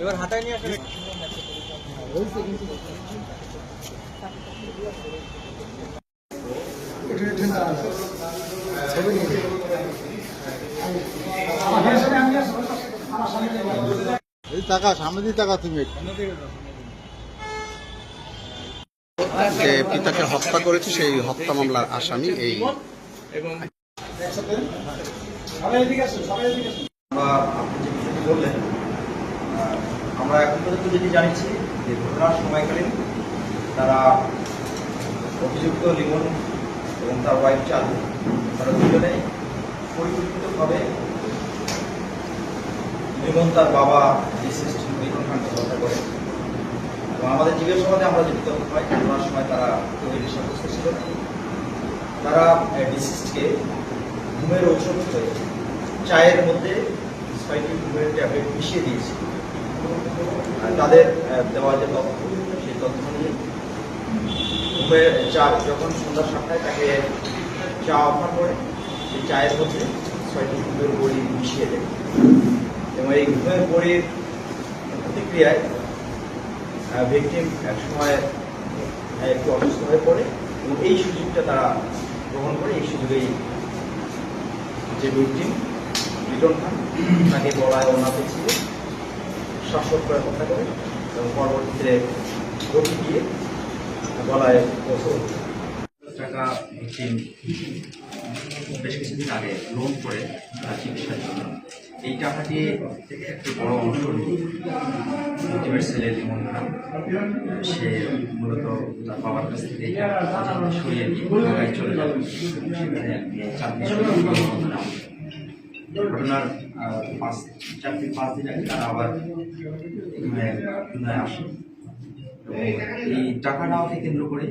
এবার হাতায় নিয়ে আসলে টাকা সামনে দিয়ে টাকা তুমি যে পিতাকে হত্যা করেছে সেই হত্যা মামলার আসামি এই বললেন আমরা এখন পর্যন্ত যেটি জানিয়েছি যে ঘটনার সময়কালীন তারা অভিযুক্ত লিমন এবং তার ওয়াইফ চালু তারা দুজনে পরিকল্পিতভাবে লিমন তার বাবা ডিসিস্ট লিমন খানকে হত্যা করে এবং আমাদের জিজ্ঞাসাবাদে আমরা যেটি তথ্য পাই ঘটনার সময় তারা কেউ এটি সাব্যস্ত ছিল না। তারা ডিসিস্টকে ঘুমের ঔষধ হয়ে চায়ের মধ্যে স্পাইকি ঘুমের ট্যাবলেট মিশিয়ে দিয়েছে। তাদের দেওয়া যে তথ্য সেই তথ্য অনুযায়ী ঘুমের চা যখন সন্ধ্যা 7টায় তাকে চা অফার করে সেই চায়ের মধ্যে স্পাইকি ঘুমের বড়ি মিশিয়ে দেয় এবং এই ঘুমের বড়ির প্রতিক্রিয়ায় ভিকটিম একসময় একটু অসুস্থ হয়ে পড়ে এবং এই সুযোগটা তারা গ্রহণ করে। এই সুযোগেই যে ভিকটিম লিটন খান তাকে গলায় ওড়না পেঁচিয়ে শ্বাসরোধ করে হত্যা করে এবং পরবর্তীতে গতি দিয়ে গলায় গোসল টাকা ভিকটিম বেশ কিছুদিন আগে লোন করে তার চিকিৎসার জন্য এই টাকাটি থেকে একটি বড় অংশ ভিকটিমের ছেলে লিমন খান সে মূলত তার বাবার কাছ থেকে এই টাকা সরিয়ে দিয়ে ঢাকায় চলে যাবে। সেখানে চাকরি ঘটনার 4-5 দিন আগে তারা আবার এখানে আসে এবং এই টাকা নেওয়াকে কেন্দ্র করে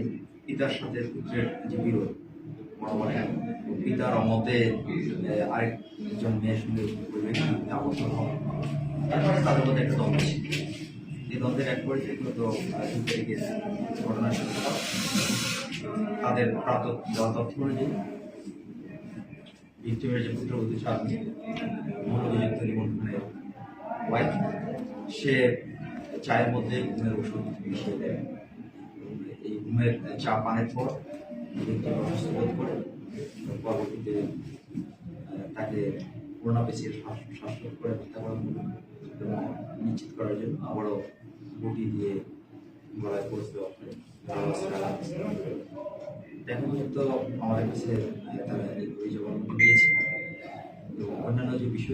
পিতার সাথে পুত্রের যে বিরোধ বর্তমানে পিতার মধ্যে আরেকজন মেয়ের সঙ্গে আবদ্ধ হওয়া তাদের মধ্যে একটা দ্বন্দ্ব ছিল। এই দ্বন্দ্বের এক পর্যায়ে মূলত ঘটনার সাথে তাদের প্রাপ্ত দেওয়া তথ্য অনুযায়ী ভিকটিমের যে পুত্রবধূ চাঁদনি মূল অভিযুক্ত লিমন খানের ওয়াইফ সে চায়ের মধ্যে ঘুমের ওষুধ মিশিয়ে দেয়। এই ঘুমের চা পানের পর ভিকটিম অসুস্থ বোধ করে পরবর্তীতে তাকে করোনা পেশির শ্বাসরোধ করে হত্যা করা হলো এবং নিশ্চিত করার জন্য আবারও বটি দিয়ে গলায় পৌঁছে দেওয়া হয়। এখন পর্যন্ত আমাদের কাছে তারা এই জবানবন্দি দিয়েছে এবং অন্যান্য যে বিষয়